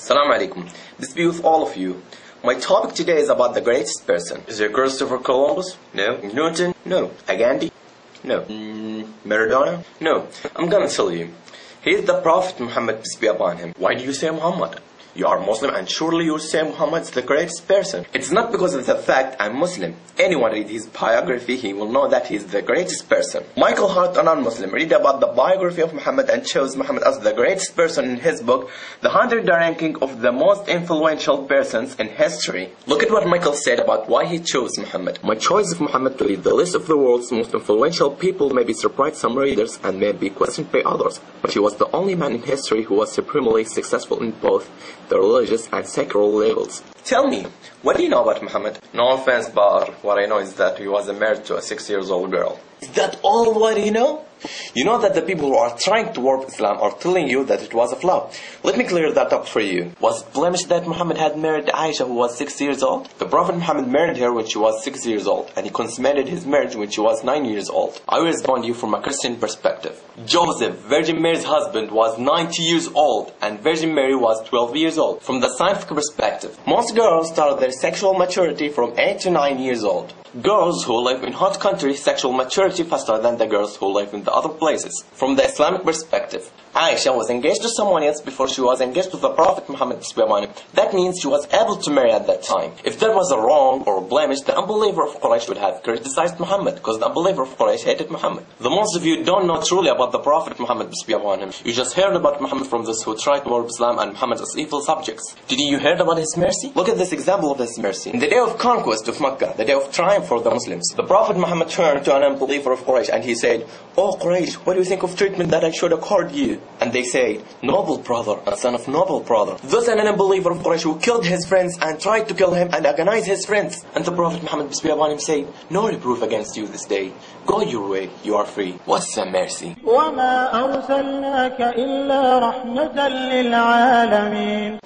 Assalamu alaikum. Peace be with all of you. My topic today is about the greatest person. Is it Christopher Columbus? No. Newton? No. Gandhi? No. Maradona? No. I'm gonna tell you. He is the Prophet Muhammad, peace be upon him. Why do you say Muhammad? You are Muslim and surely you say Muhammad is the greatest person. It's not because of the fact I'm Muslim. Anyone read his biography, he will know that he is the greatest person. Michael Hart, a non-Muslim, read about the biography of Muhammad and chose Muhammad as the greatest person in his book, The 100 Ranking of the Most Influential Persons in History. Look at what Michael said about why he chose Muhammad. My choice of Muhammad to lead the list of the world's most influential people may be surprised some readers and may be questioned by others, but he was the only man in history who was supremely successful in both the religious and secular levels. Tell me, what do you know about Muhammad? No offense, but what I know is that he was married to a 6-year-old girl. Is that all what you know? You know that the people who are trying to warp Islam are telling you that it was a flaw. Let me clear that up for you. Was it blemished that Muhammad had married Aisha who was 6 years old? The Prophet Muhammad married her when she was 6 years old, and he consummated his marriage when she was 9 years old. I will respond to you from a Christian perspective. Joseph, Virgin Mary's husband, was 90 years old, and Virgin Mary was 12 years old. From the scientific perspective, most girls start their sexual maturity from 8 to 9 years old. Girls who live in hot countries sexual maturity faster than the girls who live in the other places. From the Islamic perspective, Aisha was engaged to someone else before she was engaged with the Prophet Muhammad. That means she was able to marry at that time. If there was a wrong or a blemish, the unbeliever of Quraysh would have criticized Muhammad, because the unbeliever of Quraysh hated Muhammad. The most of you don't know truly about the Prophet Muhammad. You just heard about Muhammad from those who tried to warp Islam and Muhammad as evil subjects. Did you hear about his mercy? Look at this example of his mercy. In the day of conquest of Mecca, the day of triumph for the Muslims, the Prophet Muhammad turned to an unbeliever of Quraysh and he said, "Oh Quraysh, what do you think of treatment that I should accord you?" And they said, "Noble brother, a son of noble brother." Thus an unbeliever of Quraysh who killed his friends and tried to kill him and agonize his friends. And the Prophet Muhammad, peace be upon him, said, "No reproof against you this day. Go your way, you are free." What's the mercy?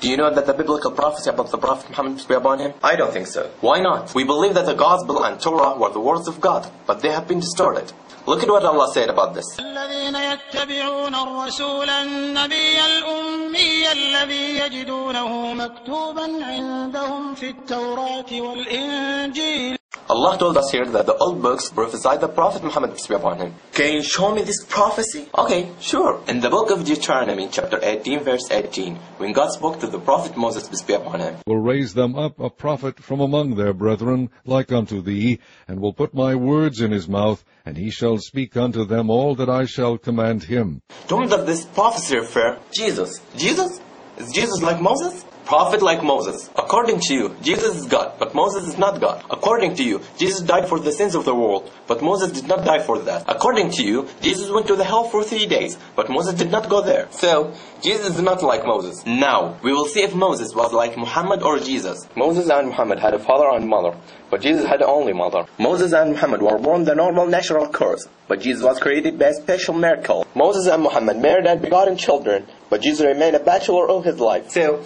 Do you know that the biblical prophecy about the Prophet Muhammad, peace be upon him? I don't think so. Why not? We believe that the Gospel and Torah were the words of God, but they have been distorted. Look at what Allah said about this. الذين يتبعون الرسول النبي الأمي الذي يجدونه مكتوبا عندهم في التوراة والإنجيل. Allah told us here that the old books prophesied the Prophet Muhammad, peace be upon him. Can you show me this prophecy? Okay, sure. In the book of Deuteronomy, chapter 18, verse 18, when God spoke to the Prophet Moses, peace be upon him, "Will raise them up a prophet from among their brethren, like unto thee, and will put my words in his mouth, and he shall speak unto them all that I shall command him." To whom does this prophecy refer? Jesus. Jesus? Is Jesus like Moses? Prophet like Moses. According to you, Jesus is God, but Moses is not God. According to you, Jesus died for the sins of the world, but Moses did not die for that. According to you, Jesus went to the hell for 3 days, but Moses did not go there. So, Jesus is not like Moses. Now, we will see if Moses was like Muhammad or Jesus. Moses and Muhammad had a father and mother, but Jesus had only mother. Moses and Muhammad were born the normal natural course, but Jesus was created by a special miracle. Moses and Muhammad married and begotten children, but Jesus remained a bachelor all his life. So,